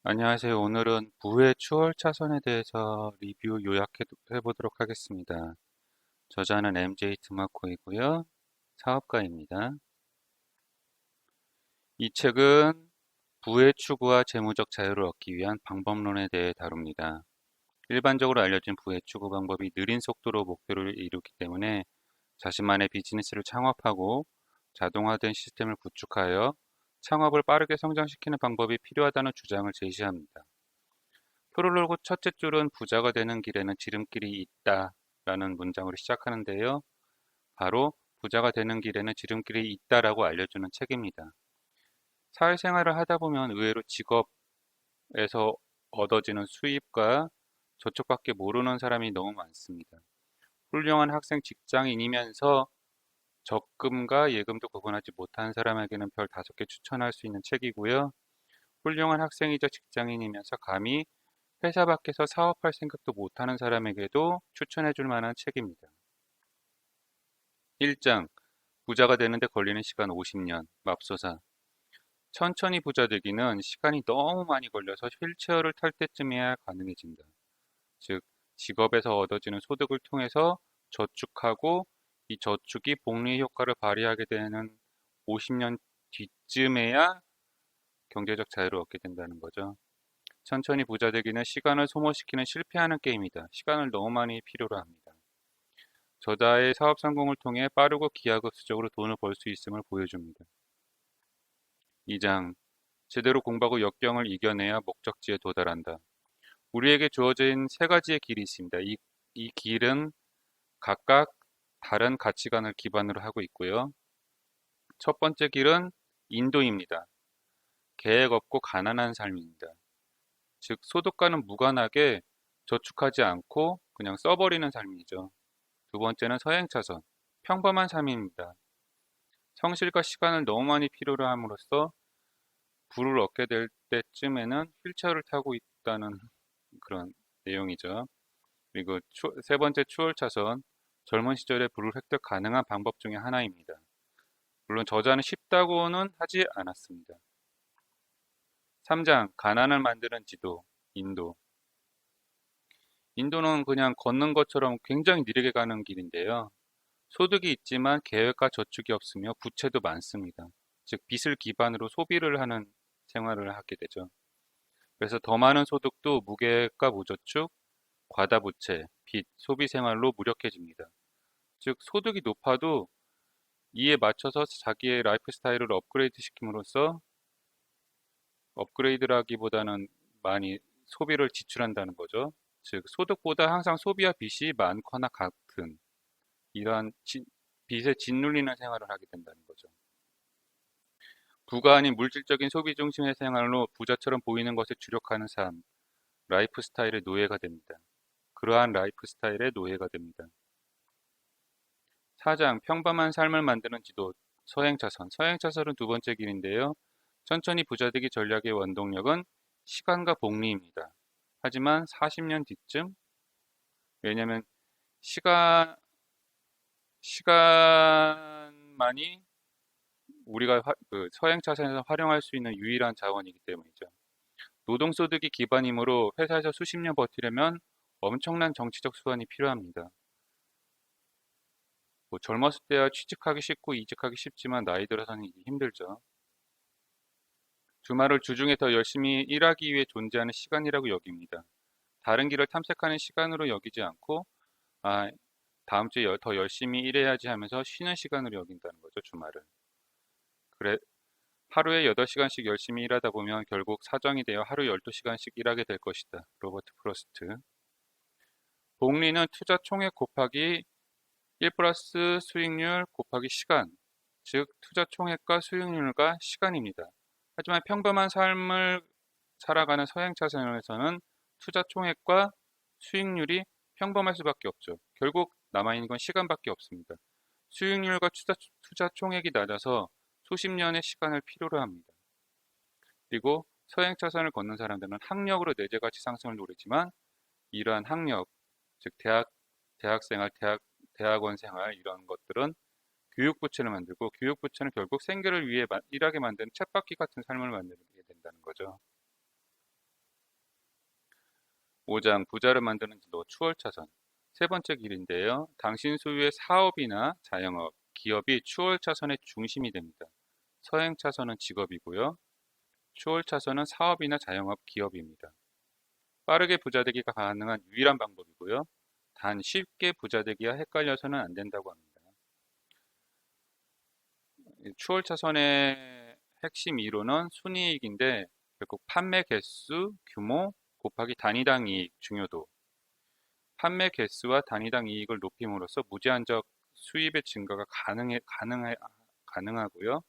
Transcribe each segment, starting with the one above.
안녕하세요. 오늘은 부의 추월 차선에 대해서 리뷰 요약해 보도록 하겠습니다. 저자는 MJ 드마코이고요. 사업가입니다. 이 책은 부의 추구와 재무적 자유를 얻기 위한 방법론에 대해 다룹니다. 일반적으로 알려진 부의 추구 방법이 느린 속도로 목표를 이루기 때문에 자신만의 비즈니스를 창업하고 자동화된 시스템을 구축하여 창업을 빠르게 성장시키는 방법이 필요하다는 주장을 제시합니다. 프롤로그 첫째 줄은 부자가 되는 길에는 지름길이 있다 라는 문장으로 시작하는데요. 바로 부자가 되는 길에는 지름길이 있다라고 알려주는 책입니다. 사회생활을 하다 보면 의외로 직업에서 얻어지는 수입과 저축밖에 모르는 사람이 너무 많습니다. 훌륭한 학생 직장인이면서 적금과 예금도 구분하지 못한 사람에게는 별 5개 추천할 수 있는 책이고요. 훌륭한 학생이자 직장인이면서 감히 회사 밖에서 사업할 생각도 못하는 사람에게도 추천해 줄 만한 책입니다. 1장 부자가 되는데 걸리는 시간 50년 맙소사. 천천히 부자 되기는 시간이 너무 많이 걸려서 휠체어를 탈 때쯤이야 가능해진다. 즉 직업에서 얻어지는 소득을 통해서 저축하고 이 저축이 복리 효과를 발휘하게 되는 50년 뒤쯤에야 경제적 자유를 얻게 된다는 거죠. 천천히 부자 되기는 시간을 소모시키는 실패하는 게임이다. 시간을 너무 많이 필요로 합니다. 저자의 사업 성공을 통해 빠르고 기하급수적으로 돈을 벌 수 있음을 보여줍니다. 2장 제대로 공부하고 역경을 이겨내야 목적지에 도달한다. 우리에게 주어진 3가지의 길이 있습니다. 이 길은 각각 다른 가치관을 기반으로 하고 있고요. 첫 번째 길은 인도입니다. 계획 없고 가난한 삶입니다. 즉 소득과는 무관하게 저축하지 않고 그냥 써버리는 삶이죠. 두 번째는 서행차선, 평범한 삶입니다. 성실과 시간을 너무 많이 필요로 함으로써 부를 얻게 될 때쯤에는 휠체어를 타고 있다는 그런 내용이죠. 그리고 세 번째 추월차선, 젊은 시절에 부를 획득 가능한 방법 중에 하나입니다. 물론 저자는 쉽다고는 하지 않았습니다. 3장, 가난을 만드는 지도, 인도. 인도는 그냥 걷는 것처럼 굉장히 느리게 가는 길인데요. 소득이 있지만 계획과 저축이 없으며 부채도 많습니다. 즉 빚을 기반으로 소비를 하는 생활을 하게 되죠. 그래서 더 많은 소득도 무계획과 무저축, 과다부채, 빚, 소비 생활로 무력해집니다. 즉 소득이 높아도 이에 맞춰서 자기의 라이프 스타일을 업그레이드 시킴으로써 업그레이드라기보다는 많이 소비를 지출한다는 거죠. 즉 소득보다 항상 소비와 빚이 많거나 같은 이러한 빚에 짓눌리는 생활을 하게 된다는 거죠. 부가 아닌 물질적인 소비 중심의 생활로 부자처럼 보이는 것에 주력하는 삶, 라이프 스타일의 노예가 됩니다. 그러한 라이프 스타일의 노예가 됩니다. 4장 평범한 삶을 만드는 지도 서행차선. 서행차선은 두 번째 길인데요. 천천히 부자되기 전략의 원동력은 시간과 복리입니다. 하지만 40년 뒤쯤 왜냐하면 시간만이 우리가 그 서행차선에서 활용할 수 있는 유일한 자원이기 때문이죠. 노동소득이 기반이므로 회사에서 수십 년 버티려면 엄청난 정치적 수완이 필요합니다. 뭐 젊었을 때야 취직하기 쉽고 이직하기 쉽지만 나이 들어서는 이게 힘들죠. 주말을 주중에 더 열심히 일하기 위해 존재하는 시간이라고 여깁니다. 다른 길을 탐색하는 시간으로 여기지 않고 아, 다음 주에 더 열심히 일해야지 하면서 쉬는 시간으로 여긴다는 거죠, 주말을. 그래, 하루에 8시간씩 열심히 일하다 보면 결국 사정이 되어 하루 12시간씩 일하게 될 것이다. 로버트 프로스트. 복리는 투자 총액 곱하기 1 플러스 수익률 곱하기 시간, 즉 투자 총액과 수익률과 시간입니다. 하지만 평범한 삶을 살아가는 서행차선에서는 투자 총액과 수익률이 평범할 수밖에 없죠. 결국 남아있는 건 시간밖에 없습니다. 수익률과 투자 총액이 낮아서 수십 년의 시간을 필요로 합니다. 그리고 서행차선을 걷는 사람들은 학력으로 내재가치 상승을 노리지만 이러한 학력, 즉 대학생활, 대학원 생활 이런 것들은 교육부채를 만들고 교육부채는 결국 생계를 위해 일하게 만드는 쳇바퀴 같은 삶을 만들게 된다는 거죠. 5장 부자를 만드는 지도 추월차선. 세 번째 길인데요. 당신 소유의 사업이나 자영업, 기업이 추월차선의 중심이 됩니다. 서행차선은 직업이고요. 추월차선은 사업이나 자영업, 기업입니다. 빠르게 부자 되기가 가능한 유일한 방법이고요. 단 쉽게 부자 되기와 헷갈려서는 안 된다고 합니다. 추월차선의 핵심 이론은 순이익인데 결국 판매 개수, 규모 곱하기 단위당 이익 중요도. 판매 개수와 단위당 이익을 높임으로써 무제한적 수입의 증가가 가능하고요.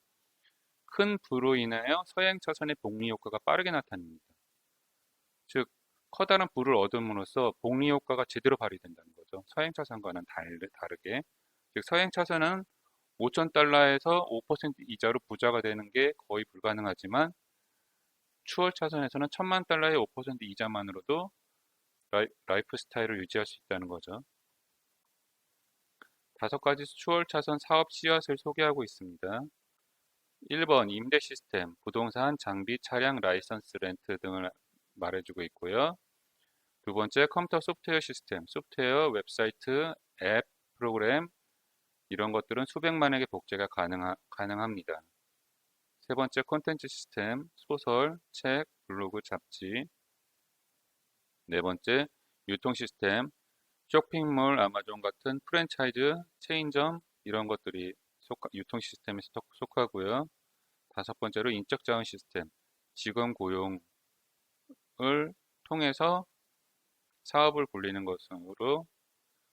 큰 부로 인하여 서행차선의 복리 효과가 빠르게 나타납니다. 즉, 커다란 부를 얻음으로써 복리 효과가 제대로 발휘된다는 거죠. 서행차선과는 다르게. 즉, 서행차선은 5,000달러에서 5% 이자로 부자가 되는 게 거의 불가능하지만 추월 차선에서는 1,000만 달러의 5% 이자만으로도 라이프 스타일을 유지할 수 있다는 거죠. 5가지 추월 차선 사업 씨앗을 소개하고 있습니다. 1번 임대 시스템, 부동산, 장비, 차량, 라이선스, 렌트 등을 말해주고 있고요. 두 번째 컴퓨터 소프트웨어 시스템, 소프트웨어, 웹사이트, 앱, 프로그램 이런 것들은 수백만에게 복제가 가능합니다. 세 번째 콘텐츠 시스템, 소설, 책, 블로그, 잡지. 네 번째 유통 시스템, 쇼핑몰, 아마존 같은 프랜차이즈, 체인점 이런 것들이 유통 시스템에 속하고요. 다섯 번째로 인적 자원 시스템, 직원 고용을 통해서 사업을 굴리는 것으로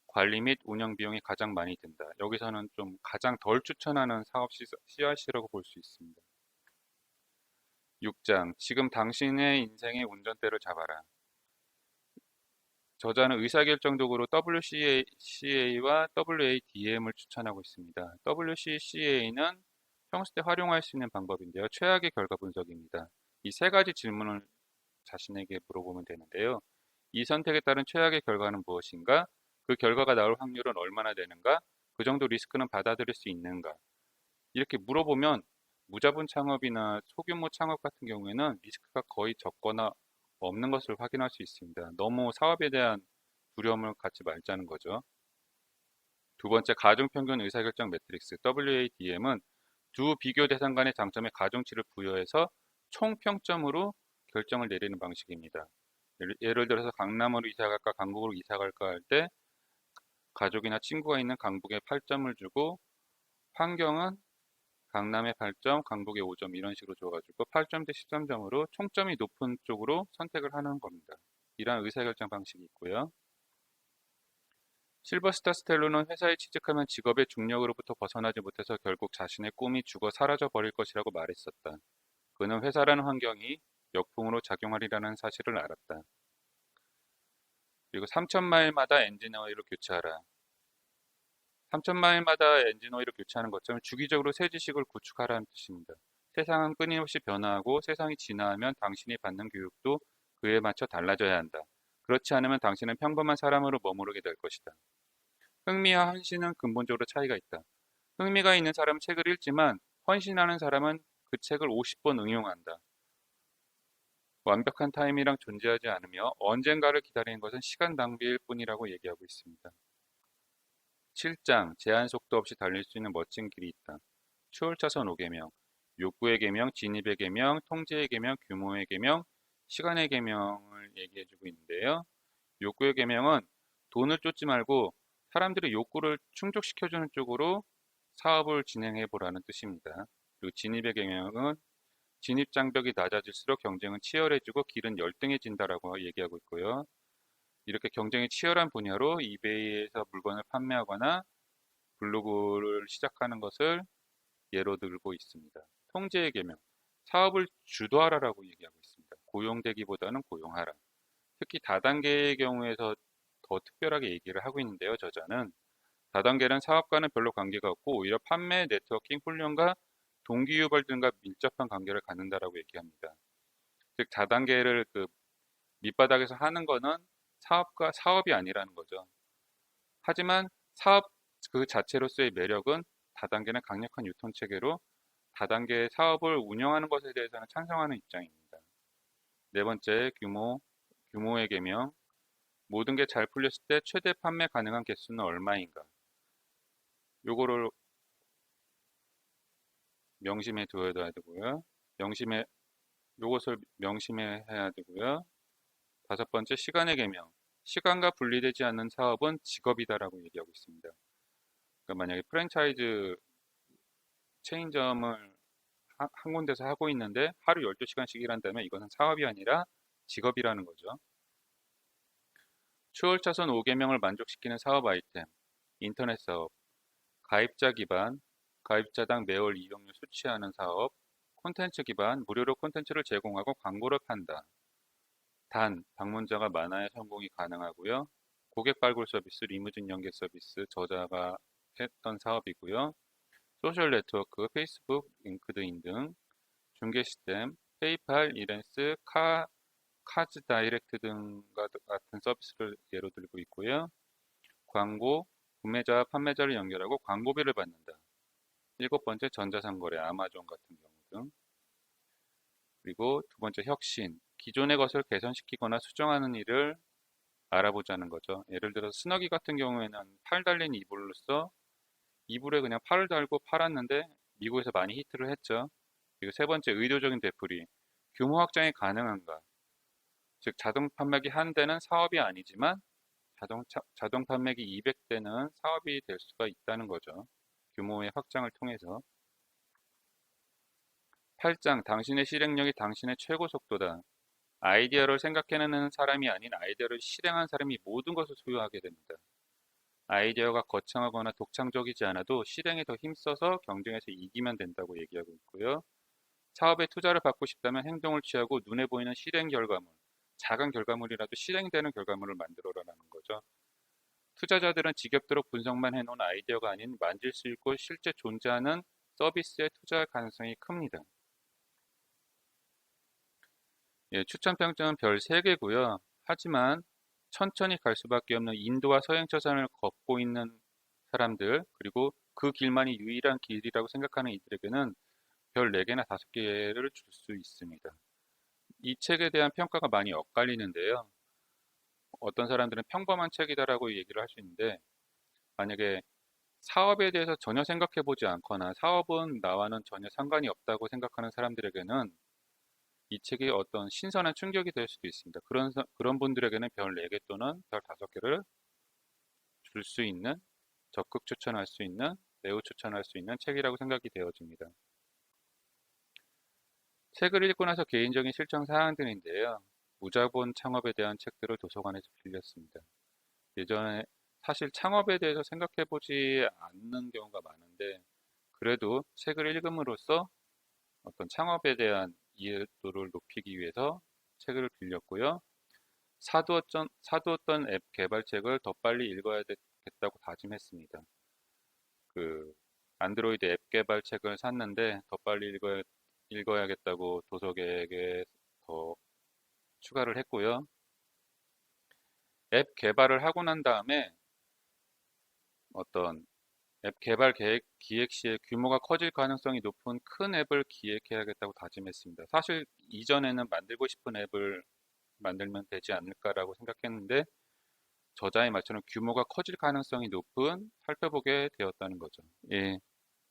관리 및 운영 비용이 가장 많이 든다. 여기서는 좀 가장 덜 추천하는 사업 씨앗이라고 볼 수 있습니다. 6장 지금 당신의 인생의 운전대를 잡아라. 저자는 의사결정 도구로 WCCA와 WADM을 추천하고 있습니다. WCCA는 평소 때 활용할 수 있는 방법인데요. 최악의 결과 분석입니다. 이 세 가지 질문을 자신에게 물어보면 되는데요. 이 선택에 따른 최악의 결과는 무엇인가? 그 결과가 나올 확률은 얼마나 되는가? 그 정도 리스크는 받아들일 수 있는가? 이렇게 물어보면 무자본 창업이나 소규모 창업 같은 경우에는 리스크가 거의 적거나 없는 것을 확인할 수 있습니다. 너무 사업에 대한 두려움을 갖지 말자는 거죠. 두 번째, 가중평균 의사결정 매트릭스 WADM은 두 비교 대상 간의 장점에 가중치를 부여해서 총평점으로 결정을 내리는 방식입니다. 예를 들어서 강남으로 이사 갈까 강북으로 이사 갈까 할 때 가족이나 친구가 있는 강북에 8점을 주고 환경은 강남에 8점, 강북에 5점 이런 식으로 줘가지고 8점 대 13점으로 총점이 높은 쪽으로 선택을 하는 겁니다. 이러한 의사결정 방식이 있고요. 실버스타 스텔론은 회사에 취직하면 직업의 중력으로부터 벗어나지 못해서 결국 자신의 꿈이 죽어 사라져 버릴 것이라고 말했었다. 그는 회사라는 환경이 역풍으로 작용하리라는 사실을 알았다. 그리고 3,000마일마다 엔진 오일을 교체하라. 3,000마일마다 엔진 오일을 교체하는 것처럼 주기적으로 새 지식을 구축하라는 뜻입니다. 세상은 끊임없이 변화하고 세상이 진화하면 당신이 받는 교육도 그에 맞춰 달라져야 한다. 그렇지 않으면 당신은 평범한 사람으로 머무르게 될 것이다. 흥미와 헌신은 근본적으로 차이가 있다. 흥미가 있는 사람은 책을 읽지만 헌신하는 사람은 그 책을 50번 응용한다. 완벽한 타임이랑 존재하지 않으며 언젠가를 기다리는 것은 시간 낭비일 뿐이라고 얘기하고 있습니다. 7장 제한 속도 없이 달릴 수 있는 멋진 길이 있다. 추월차선 5계명, 욕구의 계명, 진입의 계명, 통제의 계명, 규모의 계명, 시간의 계명을 얘기해주고 있는데요. 욕구의 계명은 돈을 쫓지 말고 사람들의 욕구를 충족시켜주는 쪽으로 사업을 진행해 보라는 뜻입니다. 그리고 진입의 계명은 진입 장벽이 낮아질수록 경쟁은 치열해지고 길은 열등해진다라고 얘기하고 있고요. 이렇게 경쟁이 치열한 분야로 이베이에서 물건을 판매하거나 블로그를 시작하는 것을 예로 들고 있습니다. 통제의 계명, 사업을 주도하라라고 얘기하고 있습니다. 고용되기보다는 고용하라. 특히 다단계의 경우에서 더 특별하게 얘기를 하고 있는데요. 저자는 다단계는 사업과는 별로 관계가 없고 오히려 판매, 네트워킹, 훈련과 동기유발 등과 밀접한 관계를 갖는다라고 얘기합니다. 즉 다단계를 그 밑바닥에서 하는 거는 사업이 아니라는 거죠. 하지만 사업 그 자체로서의 매력은 다단계는 강력한 유통체계로 다단계 사업을 운영하는 것에 대해서는 찬성하는 입장입니다. 네 번째 규모의 계명, 모든 게 잘 풀렸을 때 최대 판매 가능한 개수는 얼마인가? 요거를 명심해 두어야 되고요. 요것을 명심해 해야 되고요. 다섯 번째, 시간의 계명. 시간과 분리되지 않는 사업은 직업이다라고 얘기하고 있습니다. 그러니까 만약에 프랜차이즈 체인점을 한 군데서 하고 있는데 하루 12시간씩 일한다면 이것은 사업이 아니라 직업이라는 거죠. 추월차선 5계명을 만족시키는 사업 아이템, 인터넷 사업, 가입자 기반, 가입자당 매월 이용료 수취하는 사업, 콘텐츠 기반, 무료로 콘텐츠를 제공하고 광고를 판다. 단, 방문자가 많아야 성공이 가능하고요. 고객 발굴 서비스, 리무진 연계 서비스, 저자가 했던 사업이고요. 소셜 네트워크, 페이스북, 링크드인 등 중개 시스템, 페이팔, 이렌스, 카즈 다이렉트 등 같은 서비스를 예로 들고 있고요. 광고, 구매자와 판매자를 연결하고 광고비를 받는다. 일곱 번째, 전자상거래, 아마존 같은 경우 등. 그리고 두 번째, 혁신. 기존의 것을 개선시키거나 수정하는 일을 알아보자는 거죠. 예를 들어서 스너기 같은 경우에는 팔 달린 이불로서 이불에 그냥 팔을 달고 팔았는데 미국에서 많이 히트를 했죠. 그리고 세 번째, 의도적인 되풀이. 규모 확장이 가능한가? 즉 자동 판매기 한 대는 사업이 아니지만 자동 판매기 200대는 사업이 될 수가 있다는 거죠. 규모의 확장을 통해서. 8장, 당신의 실행력이 당신의 최고 속도다. 아이디어를 생각해내는 사람이 아닌 아이디어를 실행한 사람이 모든 것을 소유하게 됩니다. 아이디어가 거창하거나 독창적이지 않아도 실행에 더 힘써서 경쟁에서 이기면 된다고 얘기하고 있고요. 사업에 투자를 받고 싶다면 행동을 취하고 눈에 보이는 실행 결과물, 작은 결과물이라도 실행되는 결과물을 만들어라는 거죠. 투자자들은 지겹도록 분석만 해놓은 아이디어가 아닌 만질 수 있고 실제 존재하는 서비스에 투자할 가능성이 큽니다. 예, 추천 평점은 별 3개고요. 하지만 천천히 갈 수밖에 없는 인도와 서행차선을 걷고 있는 사람들, 그리고 그 길만이 유일한 길이라고 생각하는 이들에게는 별 4개나 5개를 줄 수 있습니다. 이 책에 대한 평가가 많이 엇갈리는데요. 어떤 사람들은 평범한 책이다라고 얘기를 할 수 있는데, 만약에 사업에 대해서 전혀 생각해 보지 않거나 사업은 나와는 전혀 상관이 없다고 생각하는 사람들에게는 이 책이 어떤 신선한 충격이 될 수도 있습니다. 그런 분들에게는 별 4개 또는 별 5개를 줄 수 있는, 적극 추천할 수 있는, 매우 추천할 수 있는 책이라고 생각이 되어집니다. 책을 읽고 나서 개인적인 실천 사항들인데요. 무자본 창업에 대한 책들을 도서관에서 빌렸습니다. 예전에 사실 창업에 대해서 생각해 보지 않는 경우가 많은데, 그래도 책을 읽음으로써 어떤 창업에 대한 이해도를 높이기 위해서 책을 빌렸고요. 사두었던 앱 개발책을 더 빨리 읽어야겠다고 다짐했습니다. 그 안드로이드 앱 개발책을 샀는데 더 빨리 읽어야겠다고 도서 계획에 더 추가를 했고요. 앱 개발을 하고 난 다음에 어떤 앱 개발 기획 시에 규모가 커질 가능성이 높은 큰 앱을 기획해야겠다고 다짐했습니다. 사실 이전에는 만들고 싶은 앱을 만들면 되지 않을까라고 생각했는데 저자의 말처럼 규모가 커질 가능성이 높은 살펴보게 되었다는 거죠. 예,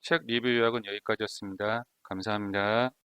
책 리뷰 요약은 여기까지였습니다. 감사합니다.